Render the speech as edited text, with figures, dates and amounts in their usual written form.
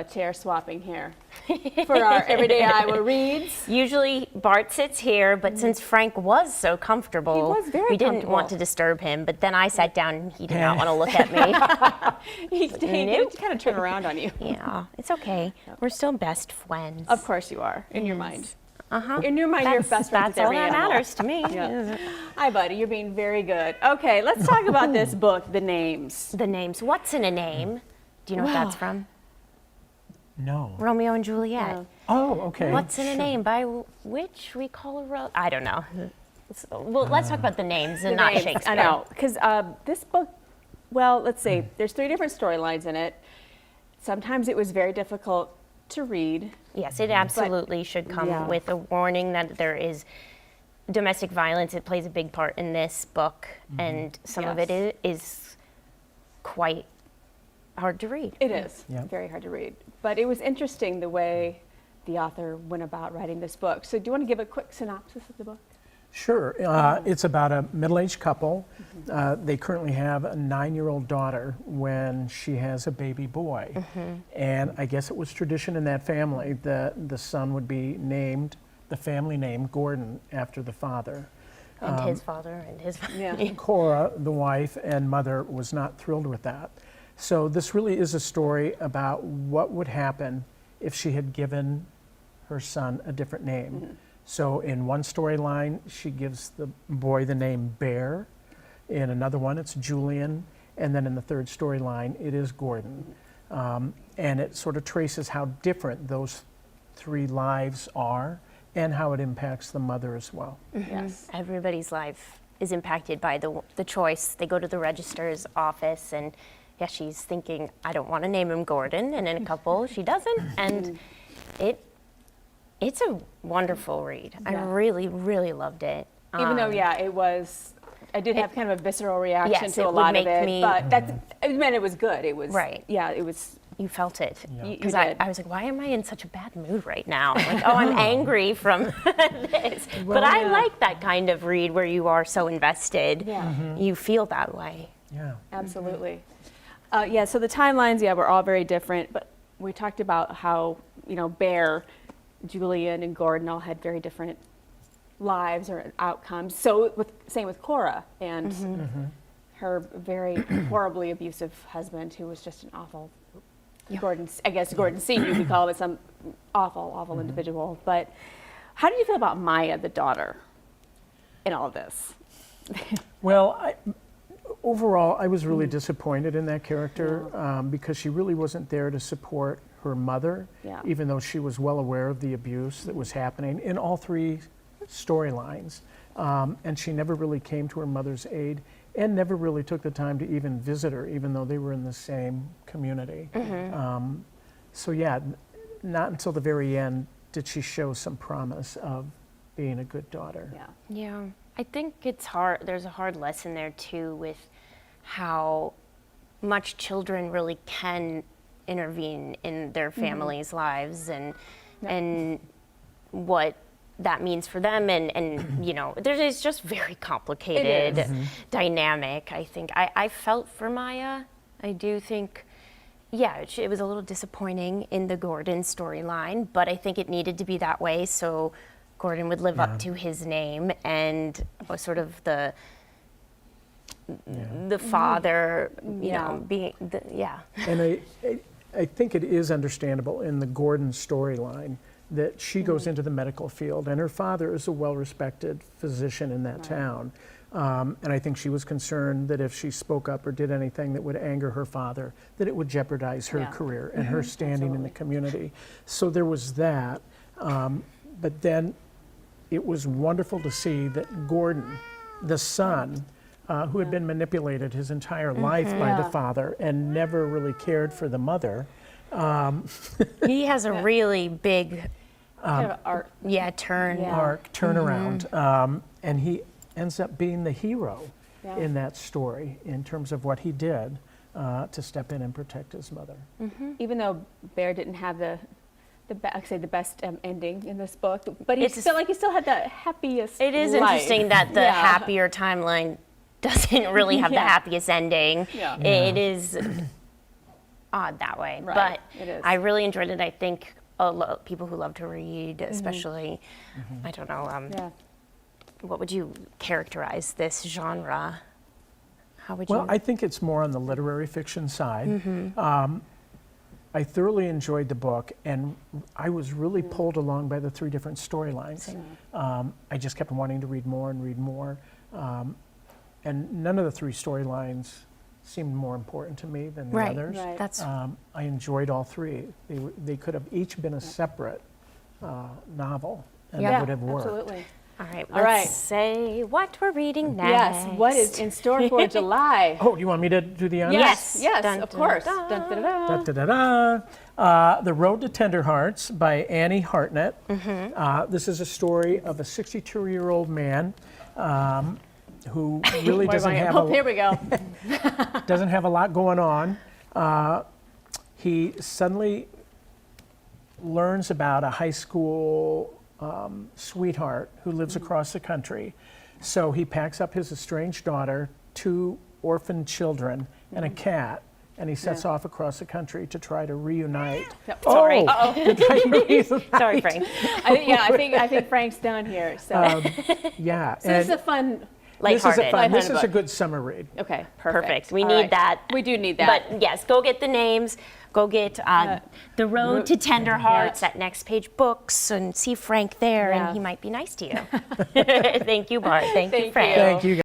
chair swapping here for our everyday Iowa reads. Usually Bart sits here, but since Frank was so comfortable, He was very we didn't comfortable. want to disturb him. But then I sat down and he did not want to look at me. He did kind of turn around on you. Yeah, it's okay. We're still best friends. Of course you are, in your mind. Uh-huh. In your mind, you're best friends That's with all every that animal. matters to me. Yeah. Hi, buddy. You're being very good. Okay, let's talk about this book, The Names. The names. What's in a name? Do you know what that's from? No. Romeo and Juliet. Yeah. Oh, okay. What's in a name? By which we call a rose? I don't know. Well, let's talk about the names and not Names. Shakespeare. I know, because this book, well, let's see. There's 3 different storylines in it. Sometimes it was very difficult to read. Yes, it absolutely should come yeah. with a warning that there is domestic violence. It plays a big part in this book, and some of Yes. it is quite hard to read. It is Yeah. very hard to read. But it was interesting the way the author went about writing this book. So do you want to give a quick synopsis of the book? Sure. It's about a middle-aged couple. They currently have a 9-year-old daughter when she has a baby boy. And I guess it was tradition in that family that the son would be named, the family name, Gordon, after the father. And his father and his Yeah. Cora, the wife and mother, was not thrilled with that. So this really is a story about what would happen if she had given her son a different name. So in one storyline, she gives the boy the name Bear. In another one, it's Julian. And then in the third storyline, it is Gordon. And it sort of traces how different those 3 lives are and how it impacts the mother as well. Yes. Everybody's life is impacted by the choice. They go to the registrar's office, and yeah, she's thinking, I don't want to name him Gordon, and in a couple, she doesn't, and it's a wonderful read. I Yeah. really, really loved it. Even though, yeah, it was, I did have kind of a visceral reaction Yes, to it a would lot of make it, me- but that it meant it was good. It was, Right. yeah, it was, You felt it. you Because did. I was like, why am I in such a bad mood right now? Like, oh, I'm angry from this. But I yeah. like that kind of read where you are so invested. Yeah. You feel that way. Yeah. Absolutely. Yeah, so the timelines, yeah, were all very different, but we talked about how, Bear, Julian, and Gordon all had very different lives or outcomes. So same with Cora and her very horribly abusive husband, who was just an awful, Gordon Senior, we call it, some awful individual. But how did you feel about Maya, the daughter, in all of this? Well, overall, I was really disappointed in that character because she really wasn't there to support her mother, Yeah. even though she was well aware of the abuse that was happening in all 3 storylines. And she never really came to her mother's aid and never really took the time to even visit her, even though they were in the same community. So yeah, not until the very end did she show some promise of being a good daughter. Yeah. Yeah, I think it's hard. There's a hard lesson there too with how much children really can intervene in their families' lives and what that means for them, and it's just very complicated dynamic. I think I felt for Maya. I do think, yeah, it was a little disappointing in the Gordon storyline, but I think it needed to be that way so Gordon would live up to his name, and was sort of the father, being the, And I think it is understandable in the Gordon storyline that she goes into the medical field, and her father is a well-respected physician in that town. And I think she was concerned that if she spoke up or did anything that would anger her father, that it would jeopardize her career and her standing in the community. So there was that. But then it was wonderful to see that Gordon, the son, who had been manipulated his entire life by the father and never really cared for the mother. he has a really big Kind of art. turnaround. And he ends up being the hero Yeah. in that story in terms of what he did to step in and protect his mother. Even though Bear didn't have the best ending in this book, but he still had the happiest. It is life. interesting that the Yeah. happier timeline doesn't really have the happiest ending. Yeah. It is odd that way. Right, But it is. I really enjoyed it. I think people who love to read, especially, I don't know, Yeah. what would you characterize this genre? How would Well, you? I think it's more on the literary fiction side. I thoroughly enjoyed the book, and I was really pulled along by the 3 different storylines. I just kept wanting to read more and read more. And none of the 3 storylines seemed more important to me than the Right, others. right. That's I enjoyed all 3. They could have each been a separate novel, and Yeah, it would have worked. Absolutely. all right. All Let's right. say what we're reading next. Yes. What is in store for July? Oh, you want me to do the honors? Yes. Yes, Dun, of dun, course. dun. Dun, dun, dun, dun. Da-da-da-da. The Road to Tender Hearts by Annie Hartnett. This is a story of a 62-year-old man who really doesn't have Oh, here we go. doesn't have a lot going on. He suddenly learns about a high school sweetheart who lives across the country. So he packs up his estranged daughter, 2 orphan children, and a cat, and he sets off across the country to try to reunite. Yep. Sorry. Oh, did I reunite? Sorry, Frank. I think Frank's done here. So, Yeah. so this is a fun. This is a Lighthearted. fun. This is a Lighthearted good summer read. Okay, perfect. Perfect. We All need right. that. We do need that. But yes, go get the names. Go get The Road to Tender Hearts at Next Page Books and see Frank there, Yeah. and he might be nice to you. Thank you, Bart. Thank you, Thank Frank. you. Thank you.